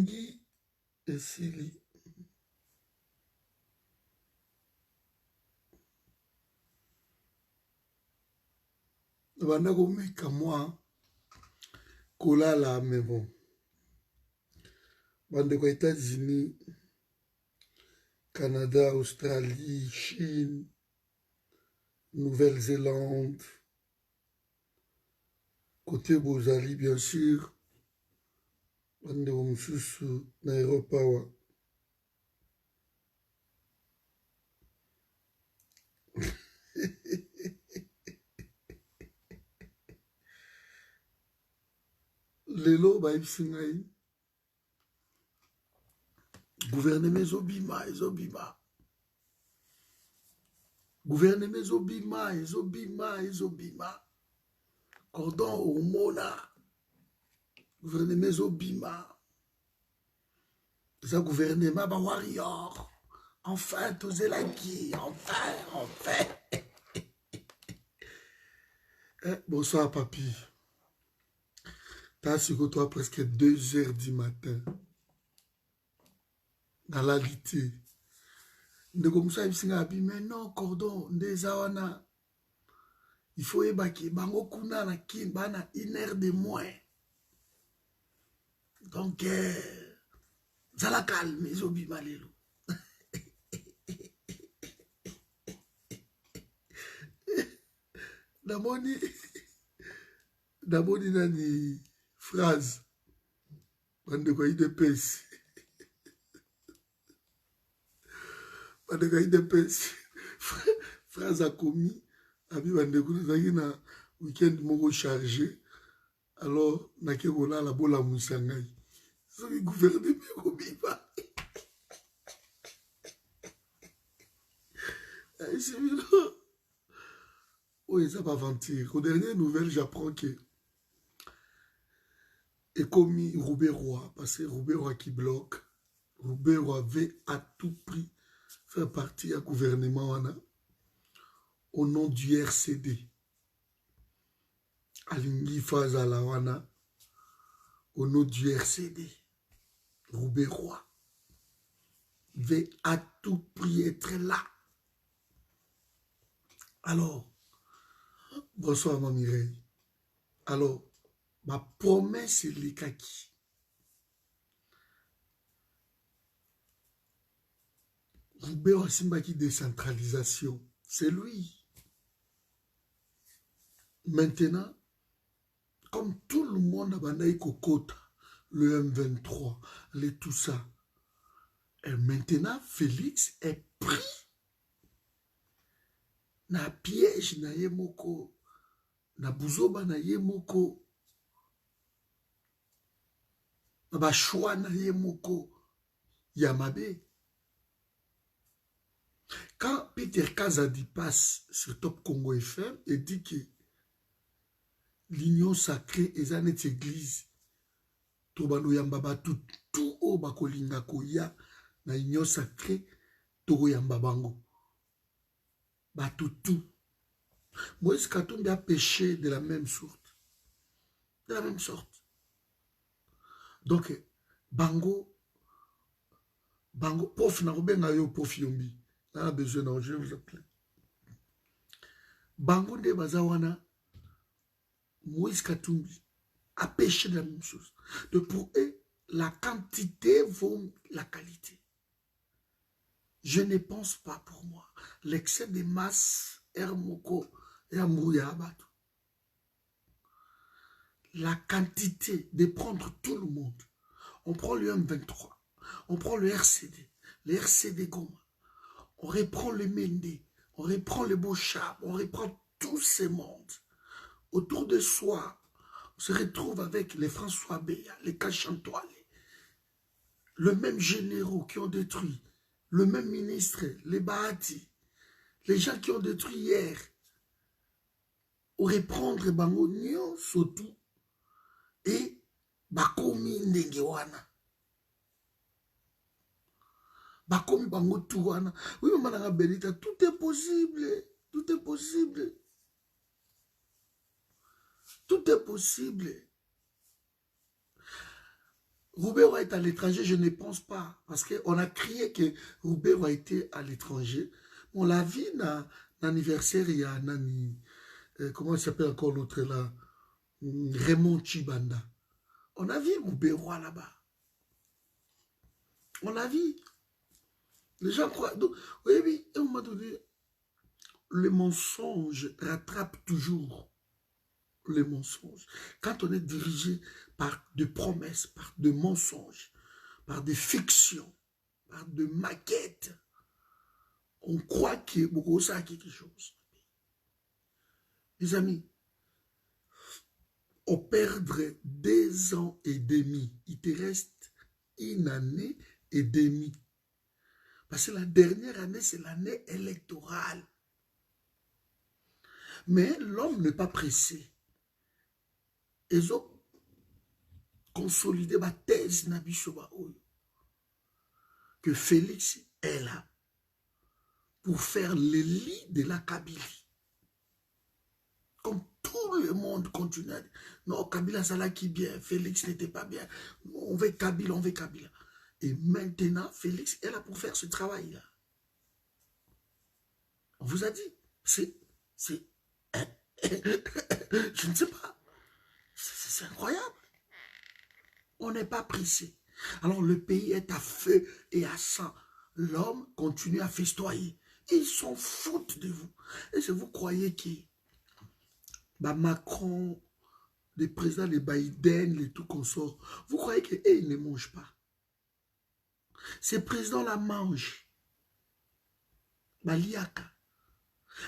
Elingi esili. Banda komeka moi kolala mais bon. Bande aux États-Unis, Canada, Australie, Chine, Nouvelle-Zélande, côté Bozali bien sûr. Bande omususu na Europa wa. Lelo ba ipsingai. Gouvernement ezobima, ezobima. Gouvernement ezobima, ezobima, ezobima. Cordon au mona. Gouvernement ezobima. Ça gouvernement ba warrior. Enfin, Tozelaki, enfin. Bonsoir, papi. T'as su que toi, presque 2 heures du matin. Dans la lité. De comme ça, mais non, cordon, des awana. Il faut ébaquer. Bango kuna na kin, bana 1 heure de moins. Donc, zala calme, zobi malelo. D'abord, il y a une phrase. Bande quoi, il dépêche. Bande quoi, il dépêche. Phrase a commis. Abi bande quoi, il na week-end moko chargé. Alors, na kekola la bola musangai. So, il gouverne ko biba. C'est bien. Oui, ça va mentir. Aux dernières nouvelles, j'apprends que est commis Roubaix-Roi, parce que Roubaix-Roi qui bloque, Roubaix-Roi veut à tout prix faire partie du gouvernement au nom du RCD. Alingi Fazala wana au nom du RCD. Roubaix-Roi veut à tout prix être là. Alors, bonsoir ma Mireille. Alors, ma promesse est les kaki. Roubaix Simbaki décentralisation, c'est lui. Maintenant, comme tout le monde a bandaï kokota, le M23, tout ça, et maintenant, Félix est pris na piège na yemoko, na buzoba na yemoko, na bashwa na yemoko, Yamabe. Quand Peter Kazadi passe sur Top Congo FM et dit que l'union sacrée est une église, Tobano Yambaba tout au bakolinga koya na union sacrée, Togo Yambabango. Tout. Moïse Katumbi a péché de la même sorte. De la même sorte. Donc, Bango, pof na robenga yo pof yombi. On a besoin d'un je vous appelle. Bango de Bazawana, Moïse Katumbi a péché de la même chose. Donc pour eux, la quantité vaut la qualité. Je ne pense pas pour moi. L'excès de masse, Hermoko et Amouya Abadou. La quantité de prendre tout le monde. On prend le M23, on prend le RCD Goma, on reprend le Mende, on reprend le Bochab, on reprend tous ces mondes. Autour de soi, on se retrouve avec les François Béa, les Kachantoile, le même généraux qui ont détruit, le même ministre, les Bahati, les gens qui ont détruit hier, on reprendre Bango Nyon, surtout, et Bakomi Ndengewana. Bakomi Bango Touwana. Oui, Maman Benita, tout est possible. Tout est possible. Tout est possible. Roubero est à l'étranger, je ne pense pas. Parce qu'on a crié que Roubero a été à l'étranger. On l'a vu dans l'anniversaire, il y a Nani, comment il s'appelle encore l'autre là? Raymond Chibanda. On a vu Roubero là-bas. On l'a vu. Les gens croient. Donc, oui, oui, à un moment donné, le mensonge rattrape toujours le mensonge. Quand on est dirigé par des promesses, par des mensonges, par des fictions, par des maquettes, on croit que beaucoup ça a quelque chose. Les amis, on perdrait 2 ans et demi. Il te reste 1 année et demie. Parce que la dernière année, c'est l'année électorale. Mais l'homme n'est pas pressé. Ils ont consolidé ma thèse que Félix est là pour faire le lit de la Kabylie. Comme tout le monde continue à dire, non, Kabila, ça là qui bien, Félix n'était pas bien, on veut Kabila, on veut Kabila. Et maintenant, Félix est là pour faire ce travail-là. On vous a dit, c'est, je ne sais pas, c'est incroyable. On n'est pas pressé. Alors le pays est à feu et à sang. L'homme continue à festoyer. Ils s'en foutent de vous. Et si vous croyez que Macron, les présidents, les Biden, les tout consorts, vous croyez qu'ils ne mangent pas. Ces présidents-là mangent. Baliaka.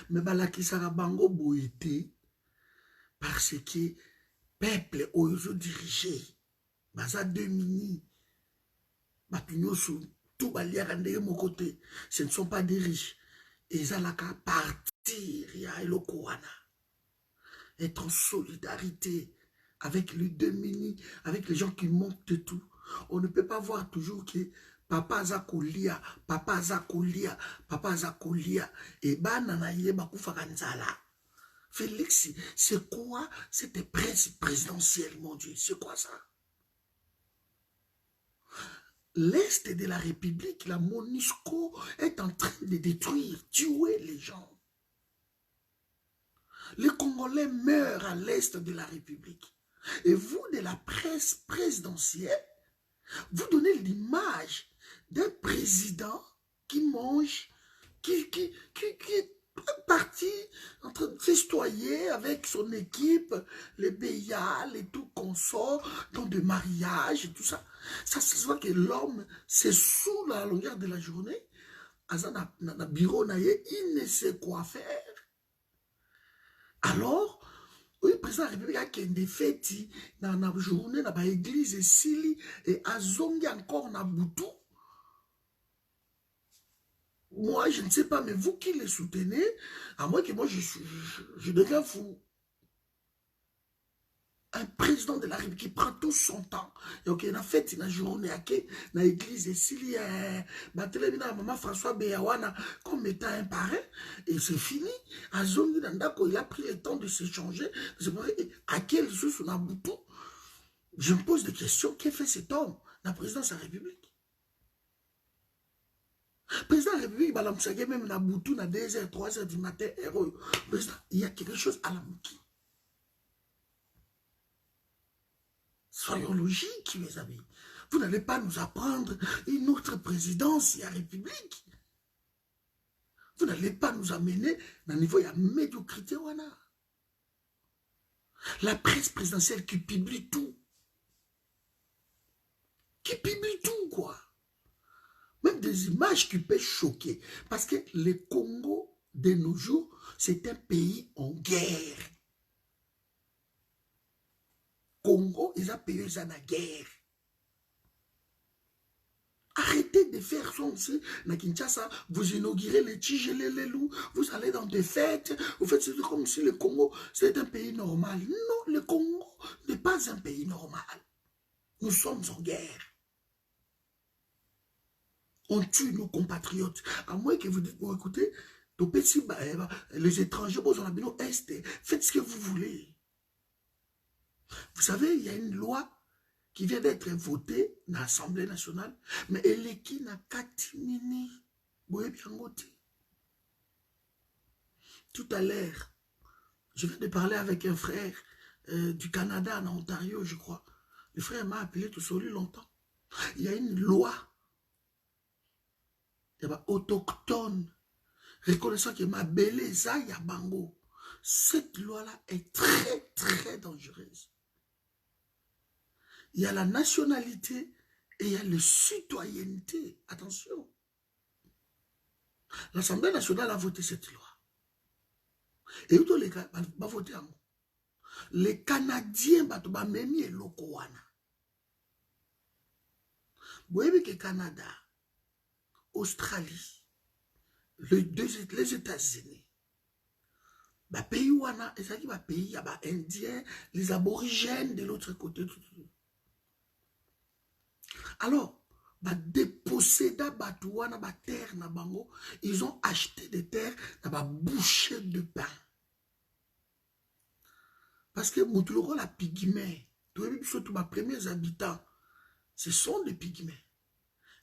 Mais balakisaka bango boyete parce que peuple oyo dirigé. Baza Domini, Bapignoso, tout baliaka ndenge mon côté. Ce ne sont pas des riches. Ils ont qu'à partir, ya eloko wana. Être en solidarité avec les Domini, avec les gens qui manquent de tout. On ne peut pas voir toujours que papa Zakolia, papa Zakolia, papa Zakolia, et banana yeba kufaka nzala. Félix, c'est quoi cette presse présidentielle, mon Dieu? C'est quoi ça? L'Est de la République, la MONUSCO, est en train de détruire, tuer les gens. Les Congolais meurent à l'Est de la République. Et vous, de la presse présidentielle, vous donnez l'image d'un président qui mange, qui est parti en train de festoyer avec son équipe, les BIA, les tout consorts, dans des mariages et tout ça. Ça se voit que l'homme, c'est sous la longueur de la journée, dans le bureau, il ne sait quoi faire. Alors, le président de la République a des fêtes dans la journée, dans l'église, et azongi encore na Boutou. Moi, je ne sais pas, mais vous qui les soutenez, à moins que moi, je deviens fou. Un président de la République qui prend tout son temps. Donc, il a fait une journée à l'église, et s'il y a maman François Beyawana comme étant un parrain, et c'est fini. Azongi Nandako, il a pris le temps de s'échanger. À quel sous on a Boutou? Je me pose des questions. Qu'est-ce que fait cet homme, la présidence de la République? Président de la République, même na Boutou, na 2h, 3h du matin, héros. Président, il y a quelque chose à la Mouki. Soyons logiques, mes amis. Vous n'allez pas nous apprendre une autre présidence, il y a République. Vous n'allez pas nous amener dans le niveau, il y a médiocrité. Wana. La presse présidentielle qui publie tout. Qui publie tout, quoi. Même des images qui peuvent choquer. Parce que le Congo, de nos jours, c'est un pays en guerre. Congo, ils ont payé ça la guerre. Arrêtez de faire ça. Na Kinshasa, vous inaugurez les Tigélé, les loups, vous allez dans des fêtes, vous faites comme si le Congo, c'est un pays normal. Non, le Congo n'est pas un pays normal. Nous sommes en guerre. On tue nos compatriotes. À moins que vous dites, bon, écoutez, les étrangers, faites ce que vous voulez. Vous savez, il y a une loi qui vient d'être voté dans l'Assemblée nationale, mais elle est qui n'a katimini. Tout à l'heure, je viens de parler avec un frère du Canada, en Ontario, je crois. Le frère m'a appelé tout seul longtemps. Il y a une loi autochtone reconnaissant que ma beleza ya bango. Cette loi-là est très, très dangereuse. Il y a la nationalité et il y a la citoyenneté. Attention. L'Assemblée nationale a voté cette loi. Et tous les gars vont voter en moi. Les Canadiens vont même y lokowana. Vous voyez que Canada, Australie, les États-Unis, les pays wana, et ça qui va pays, il y a les Indiens, les aborigènes de l'autre côté. Alors, déposséda batouana ba terre na bango, ils ont acheté des terres na ba bouchée de pain. Parce que Moutoulo la pygmée, tous les premiers habitants, ce sont des pygmées.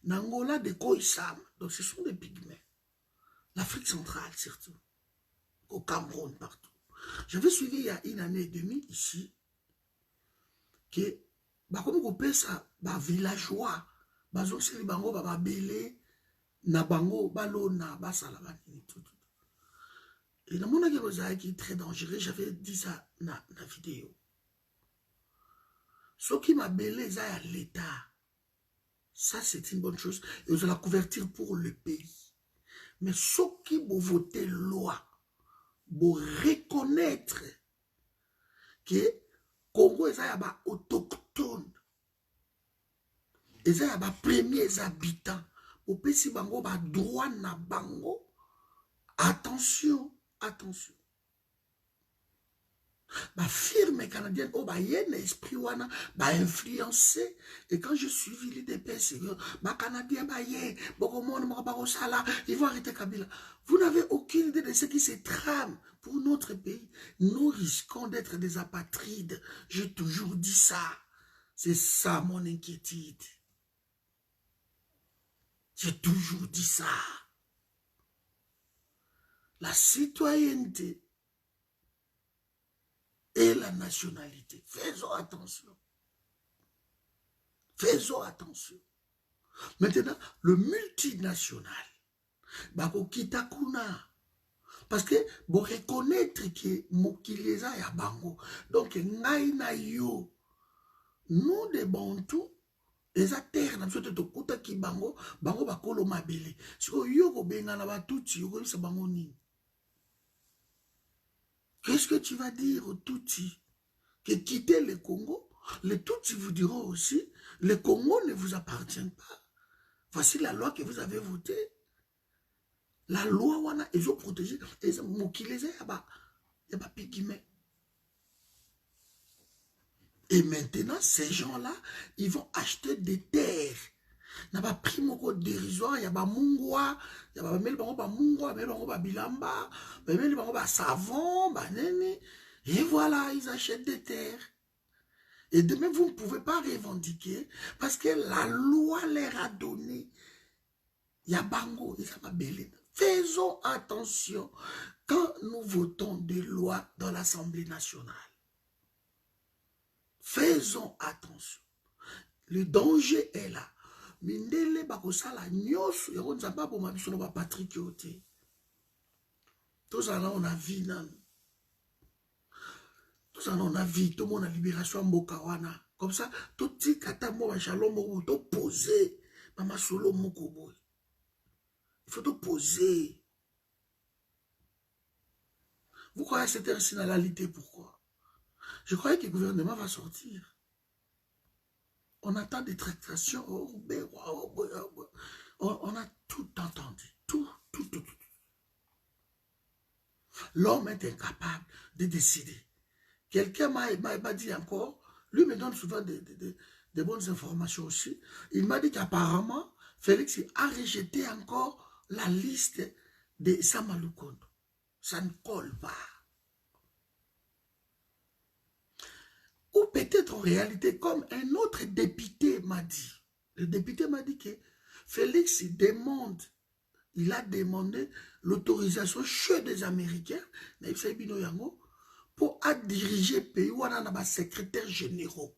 N'Angola des Koïsam, donc ce sont des pygmées. L'Afrique centrale surtout, au Cameroun partout. J'avais suivi il y a une année et demie ici que comme on peut ça, villageois, bazoseli bango belé na bango balona basala banini tout. Et dans mon avis qui est très dangereux, j'avais dit ça dans la vidéo. Ce qui m'a belé ça à l'État. Ça, c'est une bonne chose. Et vous allez la couverture pour le pays. Mais ceux qui vont voter loi, vont reconnaître que Congo est un autochtone. Et ça, il y a premiers habitants. Au pays, si bango ba droit na bango. Attention, attention. Ma firme canadienne, oh, y a un esprit wana, influencé. Et quand je suivis l'IDPS, ma canadien, ils vont arrêter Kabila. Vous n'avez aucune idée de ce qui se trame pour notre pays. Nous risquons d'être des apatrides. J'ai toujours dit ça. C'est ça mon inquiétude. J'ai toujours dit ça. La citoyenneté et la nationalité. Faisons attention. Faisons attention. Maintenant, le multinational, bako kitakuna. Parce que vous reconnaître que Mokileza ya bango. Donc, ngai na yo, nous de Bantou, les terre na biso te kuta ki bango, bango bakolo mabele. Si yo ko benga na batuti, yo ko bisa bango nini. Qu'est-ce que tu vas dire aux Tutsis que quitter le Congo? Les Tutsis vous diront aussi, le Congo ne vous appartient pas. Voici la loi que vous avez votée. La loi, wana, ils ont protégé. Ils ont pigmé. Et maintenant, ces gens-là, ils vont acheter des terres. Il y a des prix dérisoires, il y a des mungwa, il y a des mungwa, des bilamba, des savon, et voilà, ils achètent des terres. Et demain, vous ne pouvez pas revendiquer parce que la loi leur a donné. Il y a bango, il y a belé. Faisons attention quand nous votons des lois dans l'Assemblée nationale. Faisons attention. Le danger est là. Mindele bakosala nyos yako nzamba bo mabiso no ba patriote. Tous ça on a vu nan. Tout ça on a vu tout le monde a libération mboka wana. Comme ça tout ti kata mo ba shalom mo to poser mama solo moko boy. Il faut te poser. Vous croyez que c'était une signalité pourquoi? Je croyais que le gouvernement va sortir. On attend des tractations. On a tout entendu. Tout. L'homme est incapable de décider. Quelqu'un m'a dit encore, lui me donne souvent des bonnes informations aussi. Il m'a dit qu'apparemment, Félix a rejeté encore la liste de Samalukondo. Ça ne colle pas. Ou peut-être en réalité, comme un autre député m'a dit. Le député m'a dit que Félix demande, il a demandé l'autorisation chez des Américains, pour diriger le pays où on a des secrétaires généraux.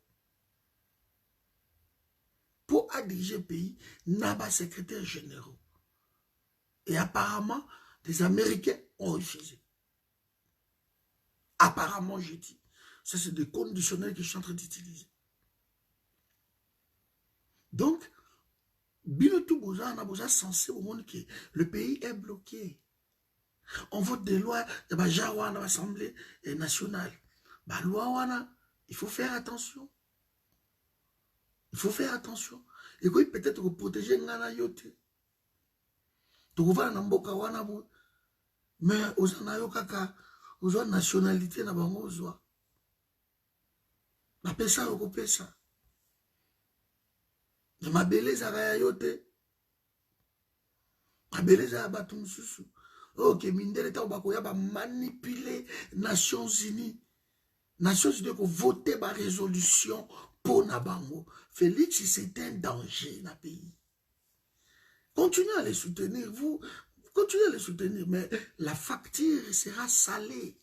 Pour diriger le pays, on a des secrétaires généraux. Et apparemment, les Américains ont refusé. Apparemment, j'ai dit. Ça, c'est des conditionnels que je suis en train d'utiliser. Donc, Binotou Boza, on a besoin censé au monde que le pays est bloqué. On vote des lois, il y a l'Assemblée nationale. La loi, il faut faire attention. Il faut faire attention. Et puis peut-être protéger Ngana Yote. Tu vas dans Mboka wana bo. Mais aux anayokaka, aux nationalité na bango ozwa. Na pesa oko pesa. Na mabeleza ya yote. Mabeleza ya batu mususu. Ok, mindele ta bako ya ba manipuler Nations Unies. Nations Unies ko voter ba résolution pour Nabango. Félix, c'est un danger dans le pays. Continuez à les soutenir, vous continuez à les soutenir, mais la facture sera salée.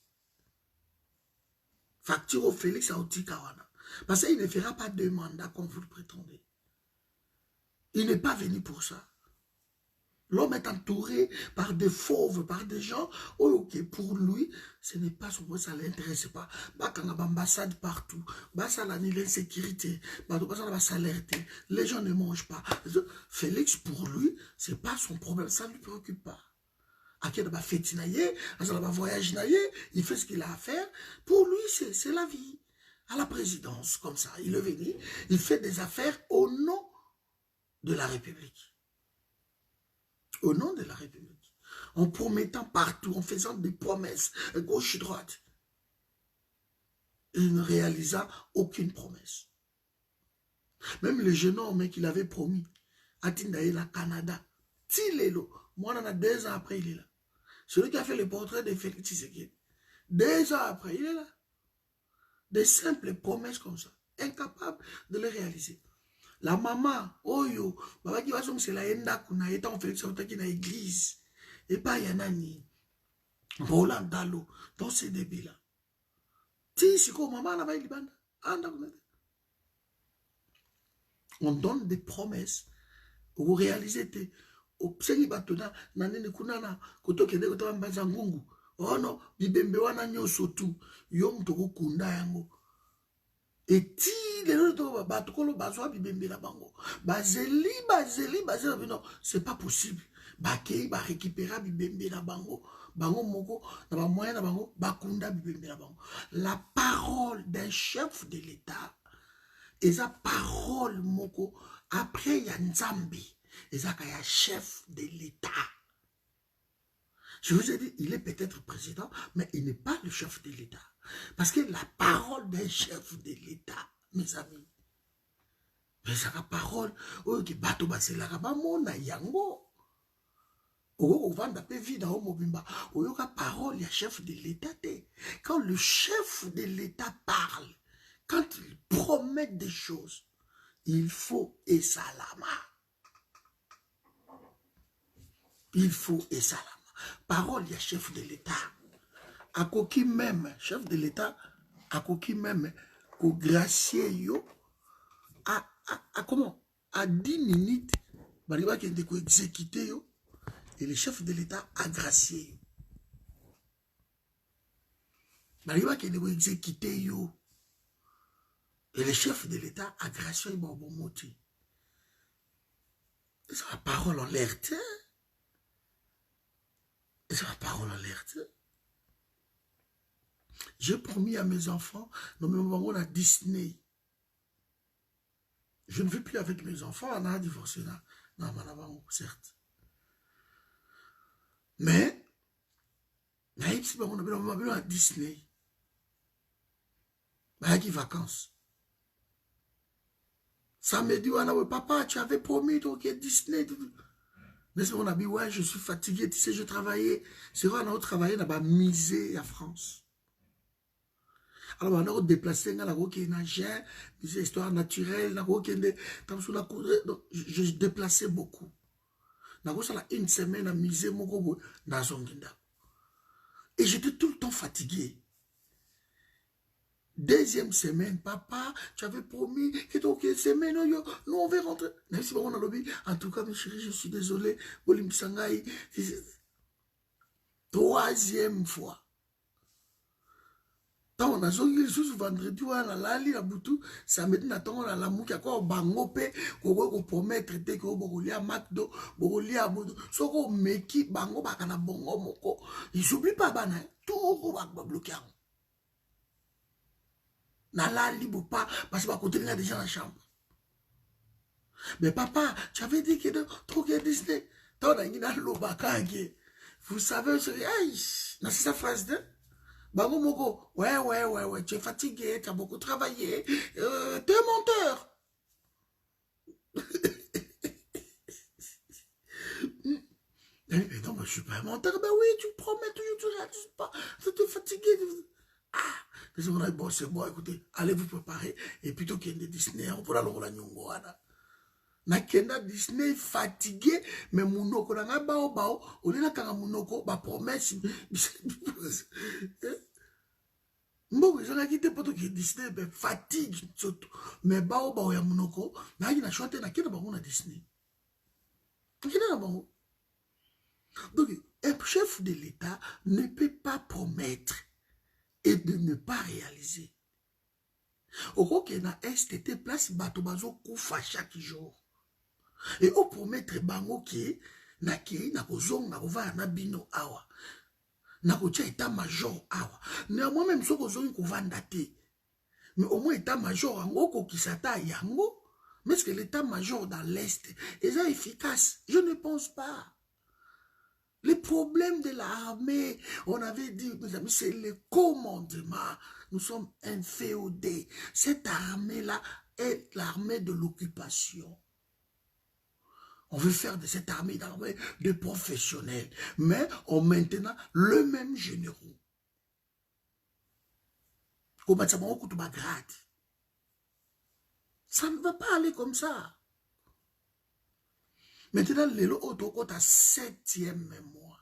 Facture au Félix à Otikawana. Parce qu'il ne fera pas de mandat comme vous le prétendez. Il n'est pas venu pour ça. L'homme est entouré par des fauves, par des gens. Oh, ok, pour lui, ce n'est pas son point, ça ne l'intéresse pas. Quand on a l'ambassade partout, ça a l'insécurité, les gens ne mangent pas. Félix, pour lui, ce n'est pas son problème, ça ne lui préoccupe pas. Il va fêter, il va voyager, il fait ce qu'il a à faire. Pour lui, c'est la vie. À la présidence, comme ça, il est venu, il fait des affaires au nom de la République. Au nom de la République, en promettant partout, en faisant des promesses, gauche-droite. Il ne réalisa aucune promesse. Même le jeune homme qu'il avait promis, à Tindaïla, Canada, Tilelo, moi, on a 2 ans après, il est là. Celui qui a fait le portrait de Félix Tshisekedi, 2 ans après, il est là. Des simples promesses comme ça, incapable de les réaliser. La maman, oyo, baba qui va c'est la enda kuna eta on fait ça na église. Et pas yanani. Roland Dalo, dans ces débits là. Ti siko maman na ba libanda. Anda kuna. On donne des promesses. Vous réalisez te au psengi batona na nene kuna na kotoke de kotoka mbanza ngungu. Oh non, bibembe wana nyoso tu. Yo mtoko kunda yango. Et ti les autres batukolo bazwa bibembe la bango bazeli non c'est pas possible bakei ba récupérer bibembe la bango moko na ba moyen na bango bakunda bibembe la bango. La parole d'un chef de l'État et sa parole moko après ya Nzambi et ça kaya chef de l'État. Je vous ai dit, il est peut-être président, mais il n'est pas le chef de l'État. Parce que la parole d'un chef de l'État, mes amis, mais ça la parole, oh, qui bateau basse la rabamona yango. Oh, vanda pe vide au mobimba. Oh, la parole, il y a chef de l'État. Quand le chef de l'État parle, quand il promet des choses, il faut et salama. Il faut et salama. Parole, il y a chef de l'État. À coquille même, chef de l'État, à coquille même, au gracier yo, à comment? À 10 minutes, Bariba qui est exécuté yo, et le chef de l'État a gracié yo. Bariba qui est exécuté yo, et le chef de l'État a gracié yo, bon moti. C'est la parole en l'air, c'est la parole en l'air, J'ai promis à mes enfants, nous à Disney. Je ne vis plus avec mes enfants, on a divorcé là. Non, certes. Mais, on a à Disney. Il y a des vacances. Ça me dit, papa, tu avais promis donc Disney. Mais on a dit, ouais, je suis fatigué, tu sais, je travaillais. C'est vrai, on a travaillé, on a misé à France. Alors, on a déplacé, on a nagé, des histoires naturelles, je déplaçais beaucoup. Une semaine à musée, et j'étais tout le temps fatigué. Deuxième semaine, papa, tu avais promis que donc semaine, nous on va rentrer. En tout cas, mes chéris, je suis désolé. Troisième fois. Tant on a zongi le vendredi, on a lali la boutou, samedi, on a la mouki, on a bangope, on promettre que on a McDo, on a boudou. So ko meki bango bakana bongo moko. Ils oublient pas bana, tout on va bloquer. Na lali bo pas parce que côté il y a des gens dans la chambre. Mais papa, tu avais dit que trop que Disney. Tant on a dit dans le vous savez, c'est sa phrase de Bango Moko, ouais, tu es fatigué, tu as beaucoup travaillé, tu es menteur. Mais non, moi, je suis pas un menteur. Ben oui, tu promets toujours, tu réalises pas, tu es fatigué. Ah, bon, c'est bon, écoutez, allez vous préparer, et plutôt qu'il y ait des Disney, on pourra le la nyongo, nakenda Disney fatigué, mais monoko nanga bao, on est là quand monoko, ba promesse. Mboko ezalaki te poto ke Disney be fatigue surtout mais bao ya monoko na na chote na kina bango na Disney kina na bango. Donc un chef de l'État ne peut pas promettre et de ne pas réaliser. Okoke na STT place bato bazo kufa chaque jour et on promettre bango ki na ki na kozonga kova na bino awa na kotia état-major awa. Néanmoins, même si vous avez un mais au moins état-major, yango kisata yango, mais est-ce que l'état-major dans l'Est est efficace? Je ne pense pas. Les problèmes de l'armée, on avait dit, mes amis, c'est le commandement. Nous sommes inféodés. Cette armée-là est l'armée de l'occupation. On veut faire de cette armée de professionnels, mais en maintenant le même généraux. Ça ne va pas aller comme ça. Maintenant, les autres à 7e mois.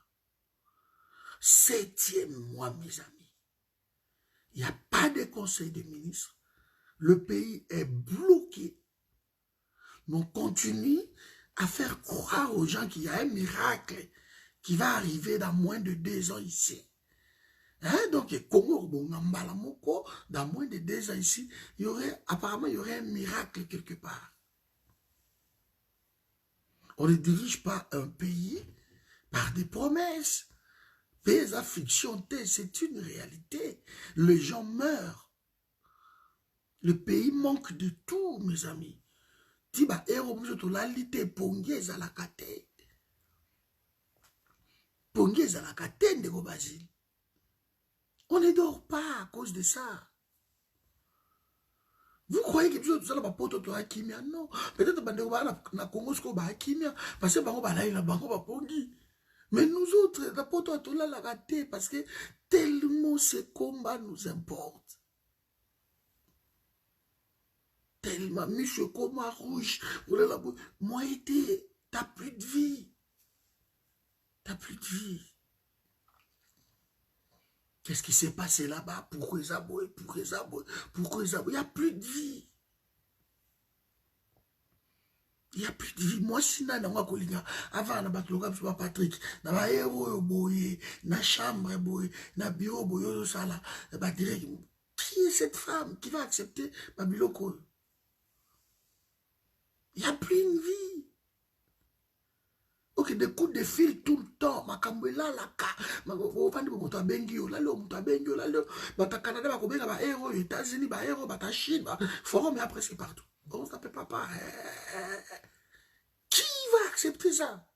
7e mois, mes amis. Il n'y a pas de conseil des ministres. Le pays est bloqué. On continue à faire croire aux gens qu'il y a un miracle qui va arriver dans moins de 2 ans ici. Hein? Donc, dans moins de 2 ans ici, apparemment, il y aurait un miracle quelque part. On ne dirige pas un pays par des promesses. Pays à fiction, c'est une réalité. Les gens meurent. Le pays manque de tout, mes amis. Tiba ero mzoto la lite pongeza la kate. Pongeza la kate ndeko Basile. On ne dort pas à cause de ça. Vous croyez que tout ça va pas to kimia? Non. Peut-être bandeko ba na Congo sko ba kimia parce que bango ba la ina bango ba pongi. Mais nous autres la poto atola la kate parce que tellement ce combat nous importe. Tellement mis ce coma rouge. Moi, t'as plus de vie. T'as plus de vie. Qu'est-ce qui s'est passé là-bas? Pourquoi ils aboient? Il n'y a plus de vie. Il n'y a plus de vie. Moi, si je suis avant, je suis Patrick, na héros boye, na chambre boye, na bureau boye, qui est cette femme qui va accepter ma biloko? Il n'y a plus une vie. Ok, des coups de fil tout le temps. Makambela la ka. Makopandi moto abengio la lo moto abengio la lo. Bata Canada bakobenga ba héros, États-Unis ba héros, bata Chine, ba forum et presque partout. On s'appelle papa. Qui va accepter ça?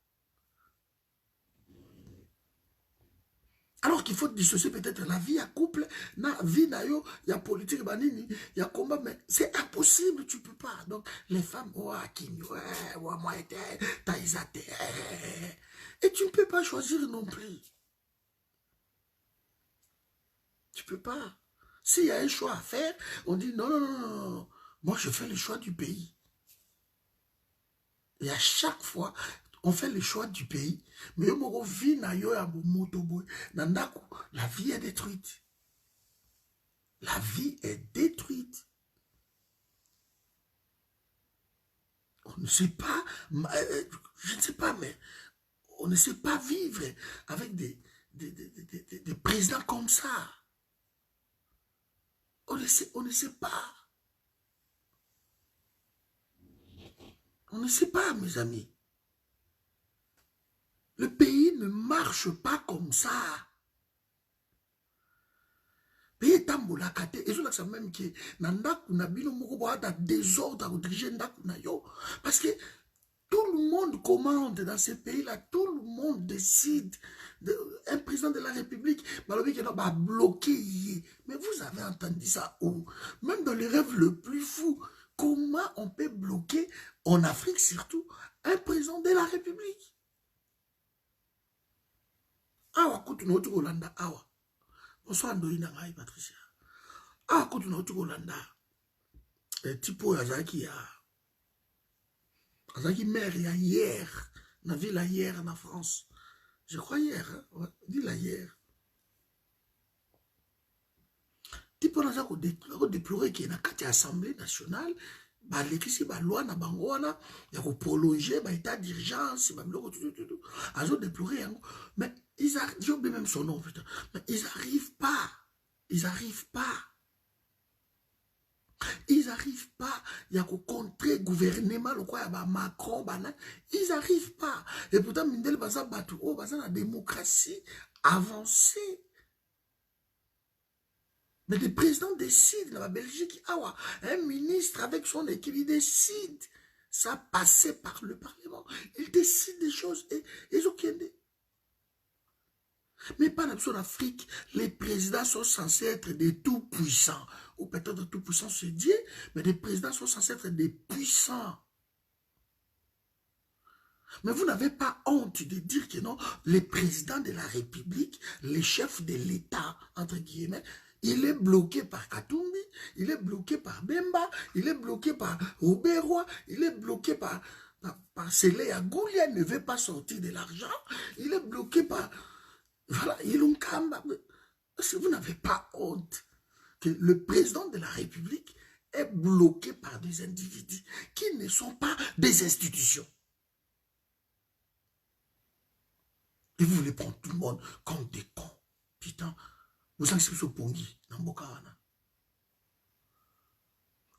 Alors qu'il faut dissocier peut-être la vie à couple, la vie d'ailleurs, il y a politique, il y a combat, mais c'est impossible, tu ne peux pas. Donc les femmes, moi, et tu ne peux pas choisir non plus. Tu ne peux pas. S'il y a un choix à faire, on dit non, non, non, non, non. Moi, je fais le choix du pays. Et à chaque fois, on fait le choix du pays. Mais la vie est détruite. La vie est détruite. On ne sait pas, je ne sais pas, mais on ne sait pas vivre avec des présidents comme ça. On ne sait pas. On ne sait pas, mes amis. Le pays ne marche pas comme ça. Le pays est tambolaka te. Et je sais même que nandaku na bino moko boata désordre à diriger ndaku na yo. Parce que tout le monde commande dans ce pays-là. Tout le monde décide. Un président de la République va bloquer. Mais vous avez entendu ça où? Même dans les rêves le plus fou. Comment on peut bloquer, en Afrique surtout, un président de la République? Awa kutu na otu Holanda awa. Bonsoir Ndoina Ngai Patricia. Awa kutu na otu Holanda. Tipo Yazaki ya. Yazaki maire ya hier. Na ville hier en France. Je crois hier. Hein? Ouais, ville hier. Tipo Yazaki déplorer qu'il y a une assemblée nationale. Bah, l'écrit, bah, loi na bangoana, il y a prolonger, bah, état d'urgence, bah, tout. Ils ont déploré, hein. Mais ils arrivent, j'ai oublié même son nom, putain. Mais ils n'arrivent pas. Ils n'arrivent pas. Ils n'arrivent pas. Il y a qu'au contrer gouvernement, le quoi, bah, Macron, bah, ils n'arrivent pas. Et pourtant, Mindel, bah, ça, bah, tout, oh, bah, ça, la démocratie avancée. Mais le président décide, dans la Belgique, un ministre avec son équipe, il décide. Ça passait par le Parlement. Il décide des choses et ils ont qu'aidé. Mais pas en Afrique, les présidents sont censés être des tout-puissants. Ou peut-être tout-puissants, c'est Dieu, mais les présidents sont censés être des puissants. Mais vous n'avez pas honte de dire que non, les présidents de la République, les chefs de l'État, entre guillemets, il est bloqué par Katumbi, il est bloqué par Bemba, il est bloqué par Oberoi, il est bloqué par Selea Goulia, ne veut pas sortir de l'argent, il est bloqué par... Voilà, Ilunkamba. Parce que vous n'avez pas honte que le président de la République est bloqué par des individus qui ne sont pas des institutions. Et vous voulez prendre tout le monde comme des cons. Putain. Vous savez ce que c'est Pongi, Nambokawana.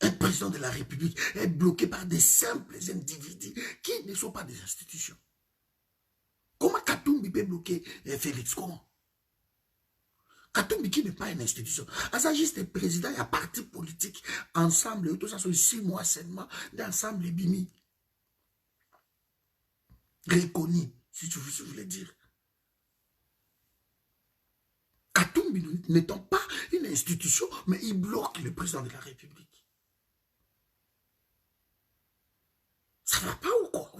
Un président de la République est bloqué par des simples individus qui ne sont pas des institutions. Comment Katumbi peut bloquer Félix? Comment? Katumbi qui n'est pas une institution. À ça, juste le président, il y a parti politique ensemble, tout ça, sur 6 mois seulement, d'ensemble, les bimi. Reconnu, si tu voulais dire. Katumbi n'étant pas une institution, mais il bloque le président de la République. Ça ne va pas ou quoi?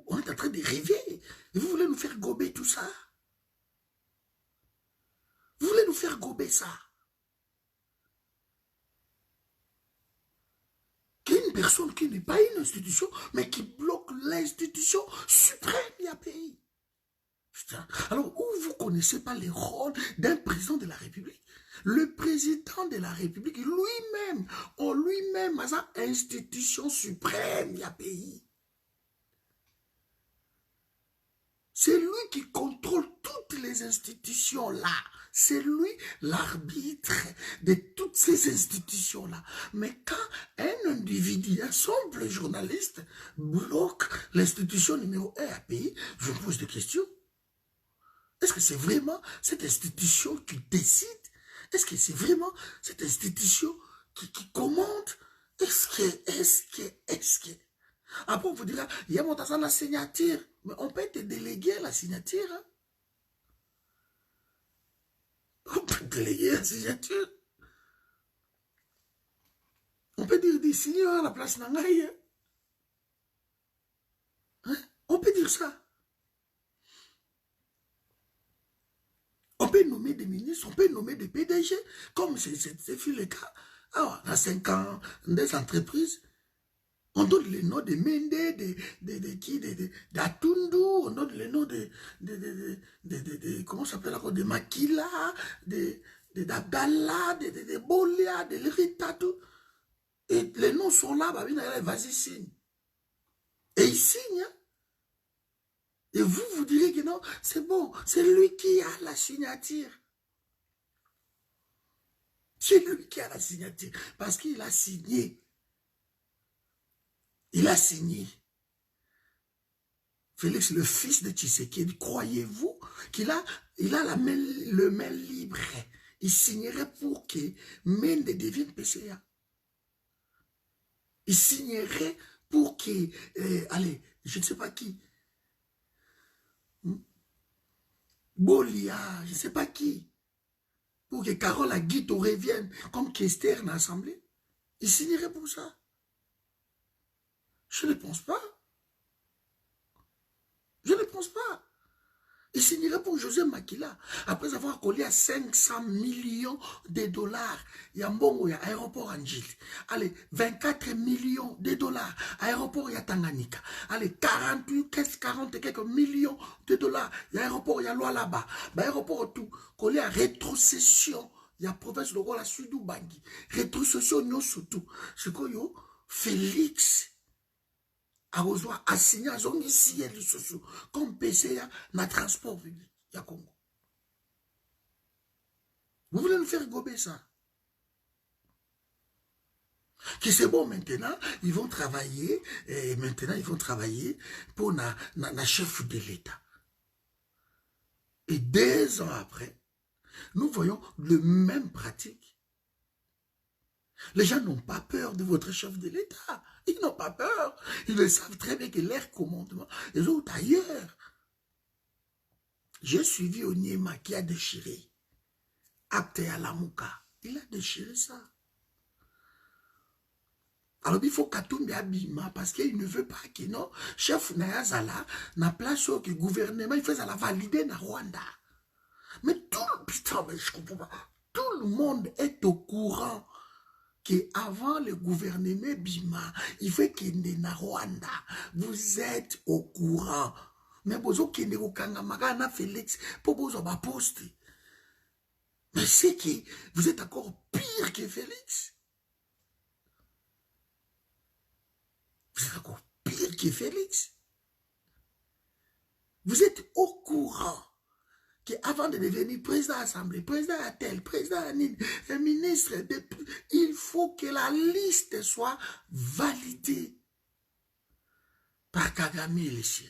On est en train de rêver. Et vous voulez nous faire gober tout ça? Vous voulez nous faire gober ça? Qu'une personne qui n'est pas une institution, mais qui bloque l'institution suprême du pays. Putain. Alors, où vous ne connaissez pas les rôles d'un président de la République? Le président de la République, lui-même, en lui-même, a sa institution suprême du pays. C'est lui qui contrôle toutes les institutions-là. C'est lui l'arbitre de toutes ces institutions-là. Mais quand un individu, un simple journaliste, bloque l'institution numéro 1 à pays, je me pose des questions. Est-ce que c'est vraiment cette institution qui décide? Est-ce que c'est vraiment cette institution qui commande? Est-ce que... Après, on vous dira, il y a mon tassin la signature. Mais on peut te déléguer la signature. Hein? On peut déléguer la signature. On peut dire des signeurs à la place Nangaï. Hein? On peut dire ça. On peut nommer des ministres, on peut nommer des PDG, comme c'est le cas. Alors, dans 5 ans, des entreprises, on donne les noms de Mende, d'Atundu, on donne les noms comment ça s'appelle encore, de Makila, d'Abdallah, de Bolia, de Lirita, tout. Et les noms sont là, vas-y, signe. Et il signe. Et vous, vous direz que non, c'est bon, c'est lui qui a la signature. C'est lui qui a la signature, parce qu'il a signé. Il a signé. Félix, le fils de Tshisekedi, croyez-vous qu'il a, le main libre? Il signerait pour que Mende devienne PCA. Il signerait pour que, allez, je ne sais pas qui, Bolia, je ne sais pas qui, pour que Carole Aguito revienne comme Kester dans l'Assemblée. Il signerait pour ça. Je ne pense pas. Je ne pense pas. Il signerait pour José Makila, après avoir collé à 500 millions de dollars. Il y a Mbongo, il y a aéroport Angile. Allez, 24 millions de dollars. Aéroport, il y a Tanganyika. Allez, 40 et quelques millions de dollars. Il y a aéroport, il y a loi là-bas. Aéroport, tout. Collé à rétrocession. Il y a province de la Sudou Bangui. Rétrocession, nous surtout. C'est quoi, yo? Félix. A signé à zone ici, comme PCA, na transport public, il y a Congo. Vous voulez nous faire gober ça? Que c'est bon maintenant, ils vont travailler, et maintenant ils vont travailler pour la chef de l'État. Et 2 ans après, nous voyons le même pratique. Les gens n'ont pas peur de votre chef de l'État. Ils n'ont pas peur. Ils le savent très bien que leur commandement est autres ailleurs. J'ai suivi Onyema qui a déchiré. Acte à la Mouka. Il a déchiré ça. Alors il faut Katumbi Abima parce qu'il ne veut pas que non, chef Nayazala n'a place au gouvernement, il fait ça la valider dans Rwanda. Mais putain, mais je comprends pas. Tout le monde est au courant qu'avant le gouvernement Bima, il fait qu'il est na Rwanda. Vous êtes au courant. Mais vous êtes au Kangamagana Félix pour vous avoir posté. Mais c'est que vous êtes encore pire que Félix. Vous êtes encore pire que Félix. Vous êtes au courant qu'avant de devenir président de l'Assemblée, président à tel, président à Nine, ministre, il faut que la liste soit validée par Kagame et les siens.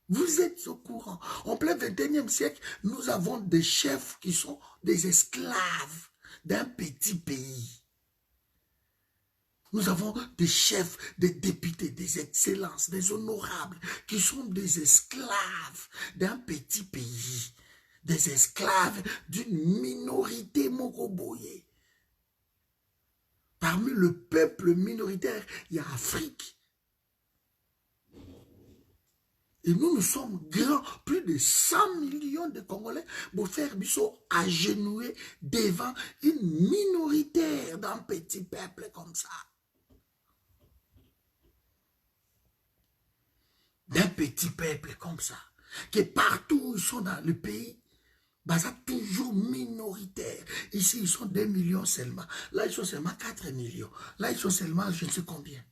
Vous êtes au courant. En plein 21e siècle, nous avons des chefs qui sont des esclaves d'un petit pays. Nous avons des chefs, des députés, des excellences, des honorables, qui sont des esclaves d'un petit pays, des esclaves d'une minorité mokoboye. Parmi le peuple minoritaire, il y a Afrique. Et nous sommes grands, plus de 100 millions de Congolais, pour faire biso agenouiller devant une minoritaire d'un petit peuple comme ça. D'un petit peuple comme ça, que partout où ils sont dans le pays, bah ça toujours minoritaire. Ici, ils sont 2 millions seulement. Là, ils sont seulement 4 millions. Là, ils sont seulement je ne sais combien.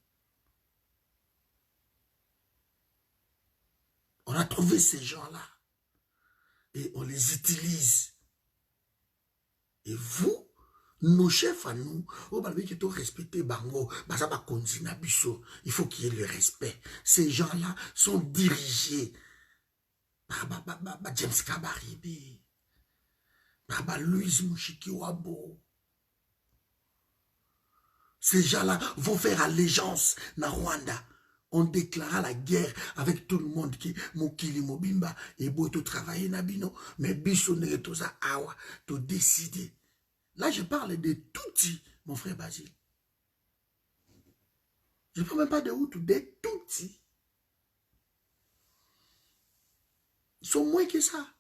On a trouvé ces gens-là. Et on les utilise. Et vous, nos chefs à nous, respecter Bango, il faut qu'il y ait le respect. Ces gens-là sont dirigés par James Kabaribe, par Louise Mushikiwabo. Ces gens-là vont faire allégeance dans Rwanda. On déclara la guerre avec tout le monde qui Mokili Mobimba et Boto travailler Nabino, mais Biso Neretosa Awa, to décider. Là, je parle de Touti, mon frère Basile. Je ne parle même pas de Hutu, de Touti. Ils sont moins que ça.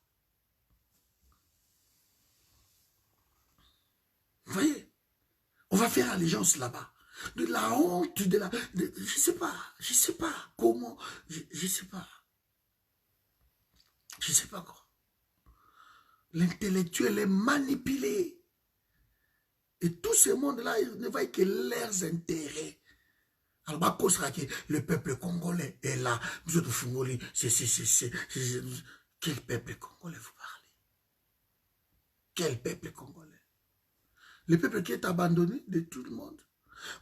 voyez? On va faire allégeance là-bas. De la honte, je sais pas comment, je sais pas. Je sais pas quoi. L'intellectuel est manipulé. Et tout ce monde-là, ils ne voient que leurs intérêts. Alors, le peuple congolais est là. Quel peuple congolais vous parlez? Quel peuple congolais? Le peuple qui est abandonné de tout le monde.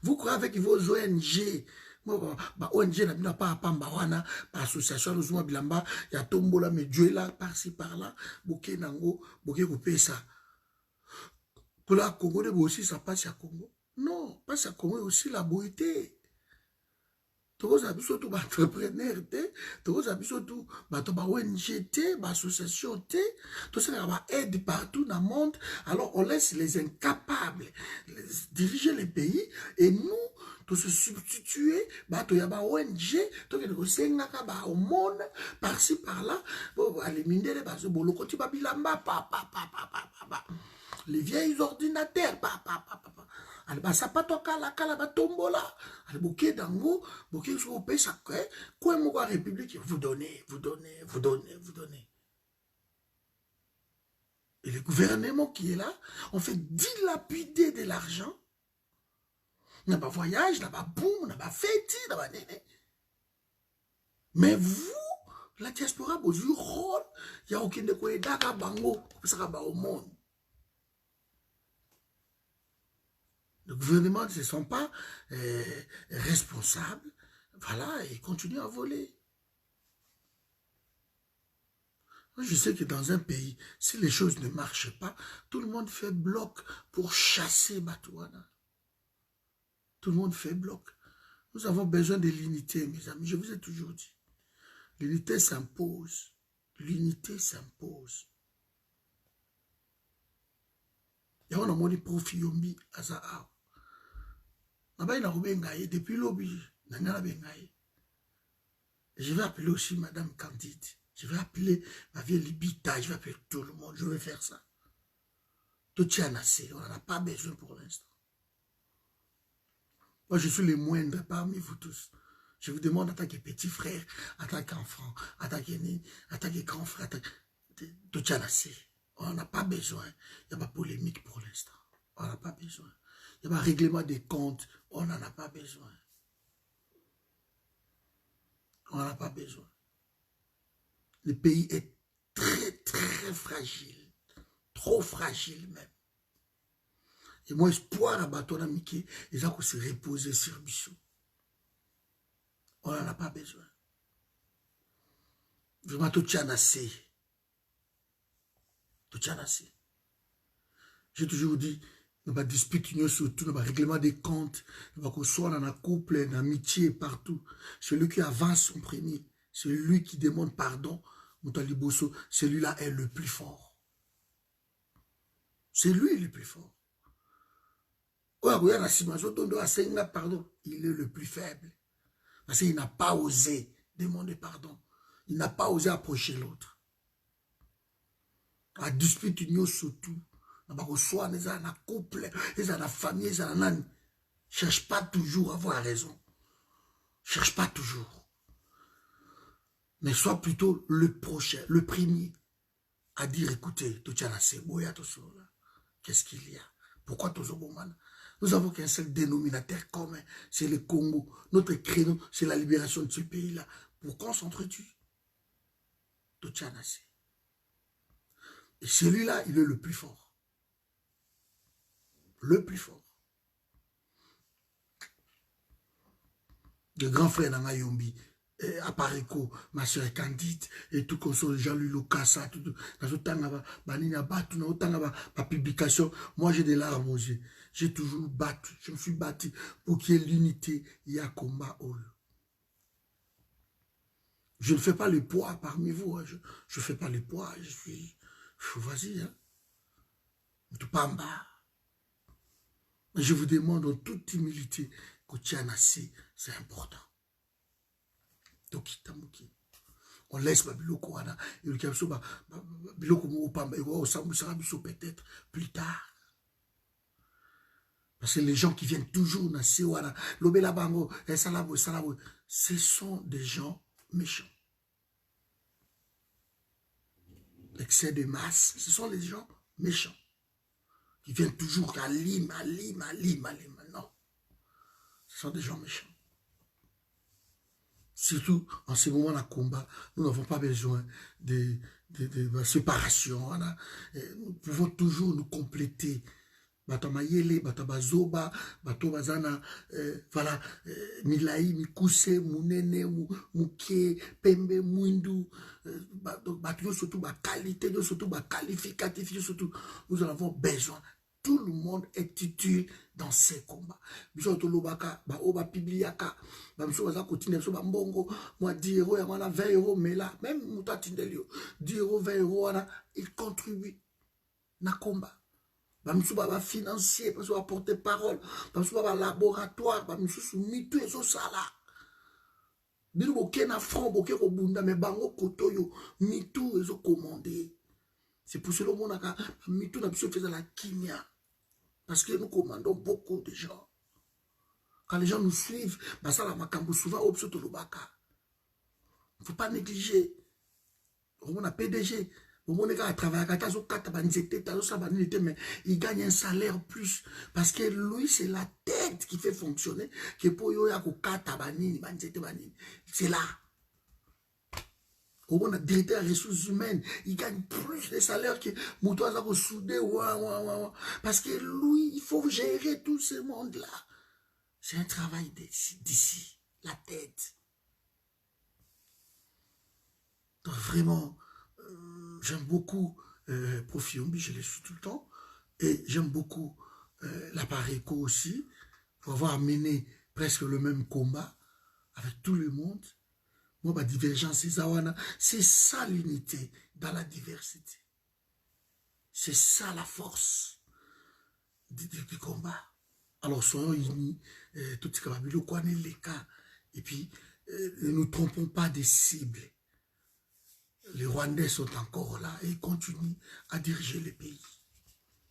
Vous croyez avec vos ONG, ONG n'a pas à Pambawana, association Lozuma Bilamba, il y a Tombola, Medjuela, par-ci, par-là, Bouké Nango, Bouké Koupé ça. Pour la Congo, aussi, ça passe à Congo. Non, passe à Congo aussi la beauté. Tous les surtout entrepreneurs, tous les surtout ONG, association, tout ça aide partout dans le monde. Alors on laisse les incapables diriger les pays et nous, tous se substituer, il y a ONG, au monde, par-ci, par-là, pour éliminer les vieilles ordinateurs, vous donnez. Et le gouvernement qui est là, on fait dilapider de l'argent. On n'a pas voyage, on n'a pas boum, on n'a pas fête, on n'a pas néné. Mais vous, la diaspora, vous jouez rôle, il n'y a aucun de quoi d'aka bango, ça va au monde. Le gouvernement ne se sent pas responsable, voilà, et continue à voler. Je sais que dans un pays, si les choses ne marchent pas, tout le monde fait bloc pour chasser Batouana. Tout le monde fait bloc. Nous avons besoin de l'unité, mes amis. Je vous ai toujours dit. L'unité s'impose. L'unité s'impose. Il y a un moni profi yombi azaa. Depuis l'objet, je vais appeler aussi Madame Candide. Je vais appeler ma vieille Libita. Je vais appeler tout le monde. Je vais faire ça. Tout tient assez. On n'en a pas besoin pour l'instant. Moi, je suis le moindre parmi vous tous. Je vous demande en tant que petit frère, en tant qu'enfant, en tant que grand frère, tout tient assez. On n'en a pas besoin. Il n'y a pas de polémique pour l'instant. On n'en a pas besoin. Il n'y a pas de règlement des comptes. On n'en a pas besoin. On n'en a pas besoin. Le pays est très, très fragile. Trop fragile même. Et mon espoir à Batona Mickey, ils ont se reposer sur Bissou. On n'en a pas besoin. Vraiment, tout tient assez. Tout tient assez. J'ai toujours dit, nous avons dispute surtout, nous avons règlement des comptes, nous avons soit dans la couple, dans l'amitié, partout. Celui qui avance en premier, celui qui demande pardon, celui-là est le plus fort. C'est lui le plus fort. Pardon, il est le plus faible. Parce qu'il n'a pas osé demander pardon. Il n'a pas osé approcher l'autre. La dispute union surtout. Soit les gens dans couple, les gens dans famille, les gens dans cherche pas toujours à avoir raison. Cherche pas toujours. Mais sois plutôt le prochain, le premier, à dire écoutez, tout tient assez, qu'est-ce qu'il y a? Pourquoi tout ça? Nous avons qu'un seul dénominateur commun, c'est le Congo. Notre créneau, c'est la libération de ce pays-là. Pourquoi on s'entretue? Tout tient assez. Et celui-là, il est le plus fort. Le plus fort. Le grand frère Nanga Yombi, Apareko, ma soeur Candide, et tout comme ça, Jean-Louis Lokassa, tout, ma publication, moi j'ai des larmes aux yeux. J'ai toujours battu, je me suis battu pour qu'il y ait l'unité, il y a combat. Je ne fais pas le poids parmi vous, hein. Je ne fais pas le poids, je suis, vas-y, hein. Tout pas en bas. Mais je vous demande en toute humilité que Tianassi, c'est important. On laisse Biloko Wana, et le Kapso, Biloko Moupamba, et peut-être plus tard. Parce que les gens qui viennent toujours dans Siwana, Lobela Bango, et Salabo, Salabo, ce sont des gens méchants. L'excès de masse, ce sont les gens méchants. Qui viennent toujours à Lime. Non. Ce sont des gens méchants. Surtout en ce moment de combat, nous n'avons pas besoin de séparation. Nous pouvons toujours nous compléter. Bato mayele, bato bazoba, bato bazana, voilà, milai, mikuse, munene, muke, pembe, mwindu, bato surtout ba qualité, surtout ba qualificatif, surtout nous en avons besoin. Tout le monde est utile dans ces combats. Biso to lobaka, ba oba pibliaka, ba biso baza continuer biso ba mbongo, moi 10 euros, ya wana 20 euros, mais là, même muta tindelio, 10 euros, 20 euros, il contribue na combat. Bamsou baba financier, bamsou baba porte-parole, bamsou baba laboratoire, bamsou soumitu et so sala. Bilu boke na front, boke ko bunda, mais bango kotoyo, mitu et so commandé. C'est pour cela qu'on a mitu na biso faisait la kimia. Parce que nous commandons beaucoup de gens. Quand les gens nous suivent, bah ça la makambo souvent opso to lobaka. Il ne faut pas négliger. On a PDG. Mais il gagne un salaire plus. Parce que lui, c'est la tête qui fait fonctionner. C'est là. On a directeur des ressources humaines. Il gagne plus de salaire que Moutoisa soudé. Parce que lui, il faut gérer tout ce monde-là. C'est un travail d'ici. La tête. Donc vraiment... J'aime beaucoup Profiumbi, je l'ai su tout le temps. Et j'aime beaucoup l'Apareco aussi, pour avoir mené presque le même combat avec tout le monde. Moi, ma divergence, c'est ça l'unité dans la diversité. C'est ça la force du combat. Alors, soyons unis, tout ce qu'on a vu, les cas. Et puis, ne nous trompons pas des cibles. Les Rwandais sont encore là et ils continuent à diriger le pays.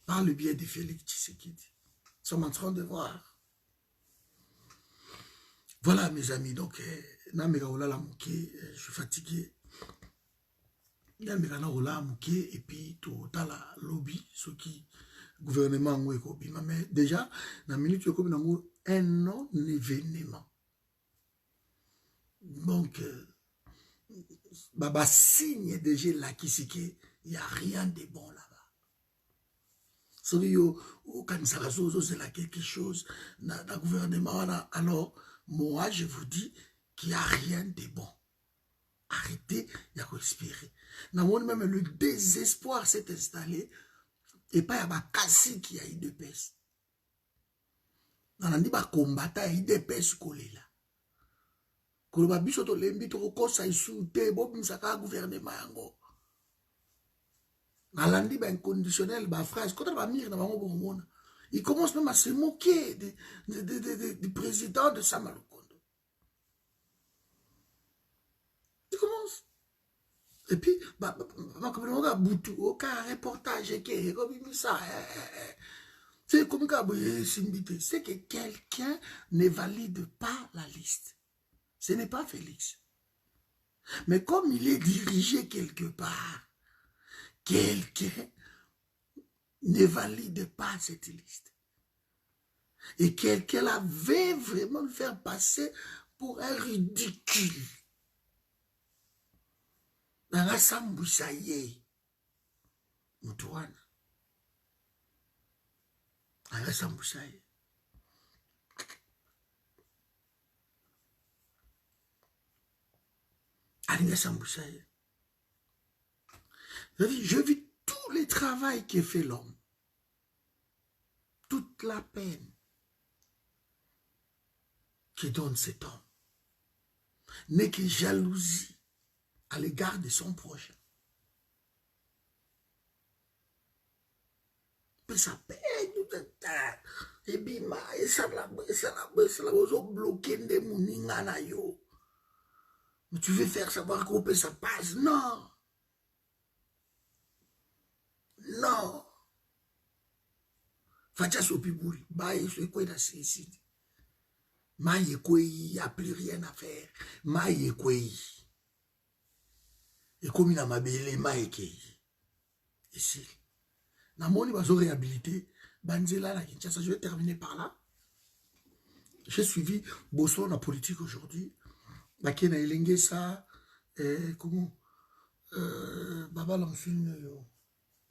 Par le biais de Félix Tshisekedi. Nous sommes en train de voir. Voilà mes amis, donc, je suis fatigué. Et puis, tout à la lobby, ce qui, gouvernement, mais déjà, dans la minute, il y a un non-événement. Donc, Baba signe déjà là qui c'est qu'il n'y a rien de bon là-bas. Quand c'est là quelque chose dans le gouvernement, alors moi je vous dis qu'il n'y a rien de bon. Arrêtez, il y a qu'à respirer. Même le désespoir s'est installé et pas il y a Kassi qui a eu de peste. On a dit que combattant a eu de peste collé là. Koloba biso to lembi to kosa isute bo misaka gouvernement yango. Nalandi ba inconditionnel ba phrase quand ba mire na bango bomona. Il commence même à se moquer du président de Samalukondo. Il commence. Et puis ba comme Boutou aucun reportage qui comme ça. C'est comme c'est que quelqu'un ne valide pas la liste. Ce n'est pas Félix. Mais comme il est dirigé quelque part, quelqu'un ne valide pas cette liste. Et quelqu'un avait vraiment le faire passer pour un ridicule. Dans la Sambousaye, Moutouana. Dans la Sambousaye. Je vis tout le travail que fait l'homme. Toute la peine que donne cet homme n'est que jalousie à l'égard de son prochain. Mais ça peine tout le temps. Et bima, et ça la bloqué de mouninga na yo. Mais tu veux faire savoir que ça passe? Non. Non. Fatia Sopiburi, baye se quoi dans suicide. Maye quoi, il n'y a plus rien à faire. Maye quoi. Et comme il a mabélé, maye qui. Ici. Dans mon niveau réhabilité, Banzela la Kinshasa, je vais terminer par là. J'ai suivi Bosso la politique aujourd'hui. Bakena Elenge ça, comment Baba Lamfine,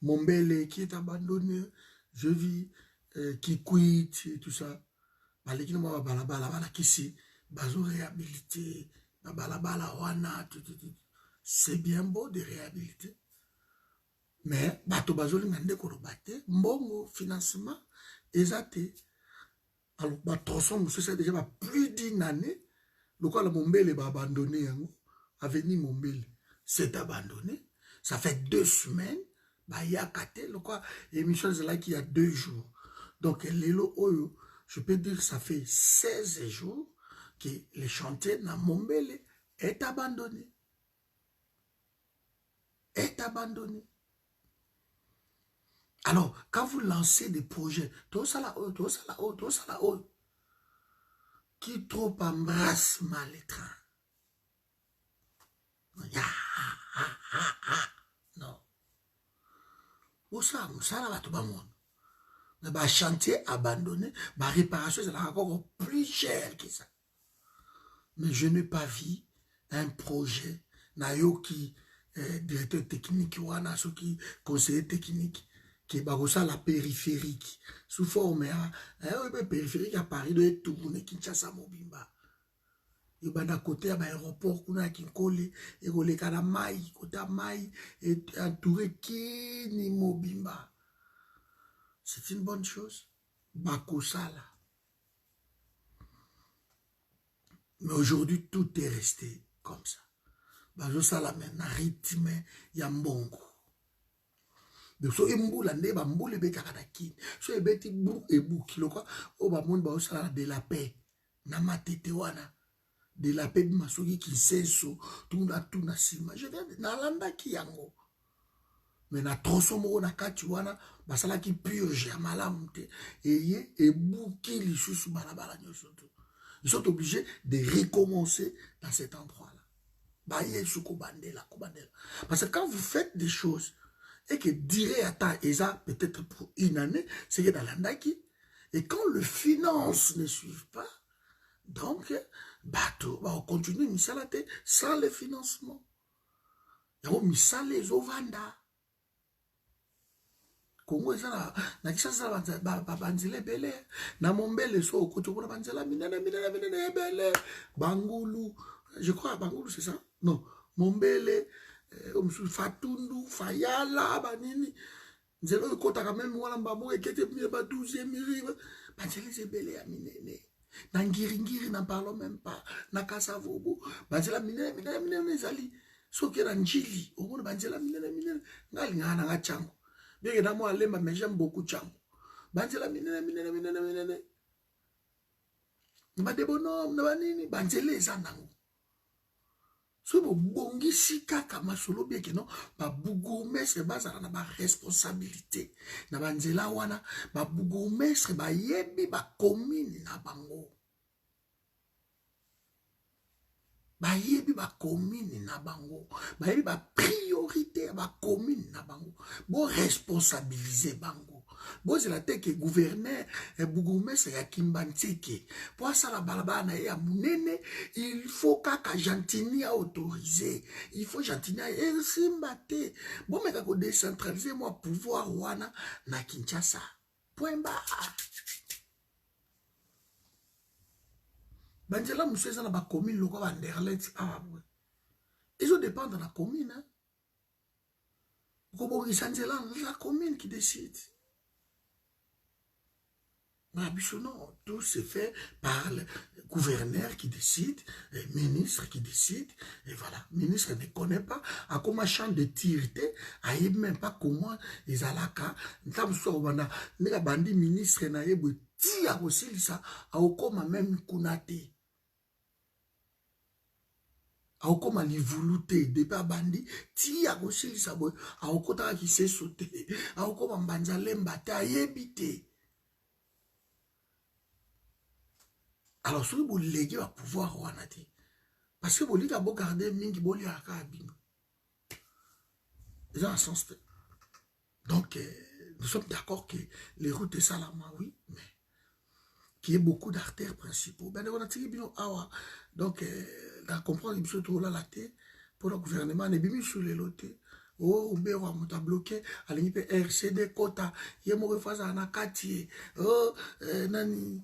Mombele qui est abandonné, je vis, qui quitte et tout ça. Baleki no balabala kisi, bazo réhabilité, balabala wana, c'est bien beau de réhabiliter. Mais bato bazo lingande korobate, mbongo financement exacté. Alors batroson c'est déjà plus d'une année. Le quoi la Mombele va abandonner Avenue Mombele c'est abandonné. Ça fait 2 semaines. Bah il y a 4 le quoi émission c'est là qu'il y a 2 jours. Donc Lelo Oyo, je peux dire que ça fait 16 jours que le chantier na Mombele est abandonné. Est abandonné. Alors, quand vous lancez des projets, tout ça là, qui trop embrasse mal les trains. Non. Ça va tout le monde. Le chantier abandonné, la réparation, c'est encore plus cher que ça. Mais je n'ai pas vu un projet, Nayoki, directeur technique, ou qui conseiller technique, qui est la périphérique, sous forme, périphérique à Paris, de tout le monde, Kinshasa Mobimba. Il y a côté à l'aéroport, il y a Kinkole, il y a Maï, côté à Maï, et entouré Kini Mobimba. C'est une bonne chose. Bakosala. Mais aujourd'hui, tout est resté comme ça. Bakosala, mais un rythme, il y a un bon goût. Donc, so emboula nde ba mboule be kakadaki. So ebeti bou et bou kilo quoi. O ba monde ba osala de la paix. Na matete wana. De la paix masoki qui senso. Tout na sima. Je viens de nalanda ki yango. Mais na troso moko na kati wana basala ki purge malamu te. Eye et bou ki li susu balabala nyoso tout. Ils sont obligés de recommencer dans cet endroit-là. Baye suko bandela, kubandela. Parce que quand vous faites des choses et que dire à ta ESA, peut-être pour une année, c'est que dans l'andaki. Et quand le finance ne suit pas, donc, bateau, on continue misalate sans le financement. Et on misale les ovanda. Congo ezala na kisasa banzela belé na Mombele so koto kuna banzela minene belé Bangulu, je crois Bangulu c'est ça, non Mombele Fatundu Fayala banini nzelo kota quand même wala mbamo ekete ba 12e rive banzela zebele ya minene na ngiri n'en parlons même pas na Kasavobo banzela minene zali so kera njili omona banzela minene ngali ngana ngachango. Bien que dans moi, mais j'aime beaucoup Tchango. Banzela minene. Ba de bonhomme, na banini, banzela ezanango. So bo bongi sika kama solo bien que non, ba bourgmestre bazala na ba responsabilité. Na banzela wana, ba bourgmestre ba yebi ba commune na bango. Ba yebi ba commune na bango. Ba yebi ba priorité ba commune na bango. Bon responsabiliser bango. Bon c'est la tête que gouverneur et bourgmestre ya Kimbantseke. Pour ça la balaba na ya munene, il faut kaka Gentini a autorisé. Il faut Gentini a simbate. Bon mais kako décentraliser moi pouvoir wana na Kinshasa. Point barre. Banzela Mousseza na ba commune loko ba Nderlet ils ont dépendre de la commune. Hein? La commune qui décide. Non, tout se fait par le gouverneur qui décide, le ministre qui décide, et voilà. Le ministre ne connaît pas à comment champ de tirité, à même pas comment les alaka, tam so bana, ne bandi ministre na yebu tia aussi ça, à okoma même kunate. Aokoma li vouluté depuis bandi ti ya kosili sabo aokota ki se sauté aokoma mbanza lemba ta yebité Alors, si vous léguez va pouvoir wana te. Parce que vous léguez à garder mingi boli à kabino. Ils ont un sens. Donc, nous sommes d'accord que les routes de Salama, oui, mais qu'il y ait beaucoup d'artères principaux. Ben, on a tiré bino awa. Donc, la comprendre que tout la terre pour le gouvernement, on est bien sur les lotés. Oh, on a bloqué, à l'INP RCD, Kota, il y a mon refas à Nakati. Oh, nani,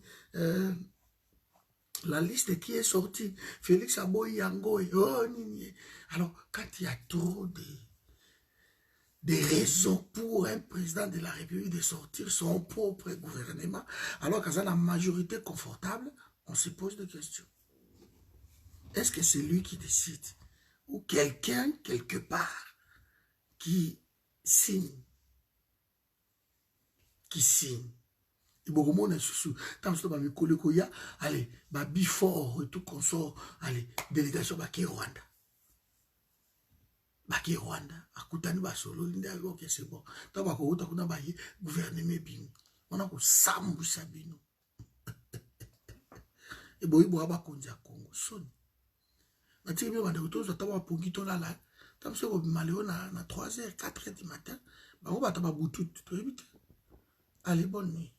la liste qui est sortie, Félix Aboy Yangoy. Oh, nini. Alors, quand il y a trop des raisons pour un président de la République de sortir son propre gouvernement, alors qu'à la majorité confortable, on se pose des questions. Est-ce que c'est lui qui décide? Ou quelqu'un, quelque part, qui signe? Qui signe? Et beaucoup de monde sous tant que ça va allez, before et tout consort, allez, délégation baki Rwanda. Baki Rwanda, akutani ba solo linda ok c'est bon. Tant ba ko kuna ba gouvernement bino. On a ko sambu sabino. Et boy bo ba konja Congo son. Na tibi ba de to ta ba pongito la la. Tant que ça ko maléo na 3h, 4h du matin, ba ko ba ta ba butu. Allez, bonne nuit.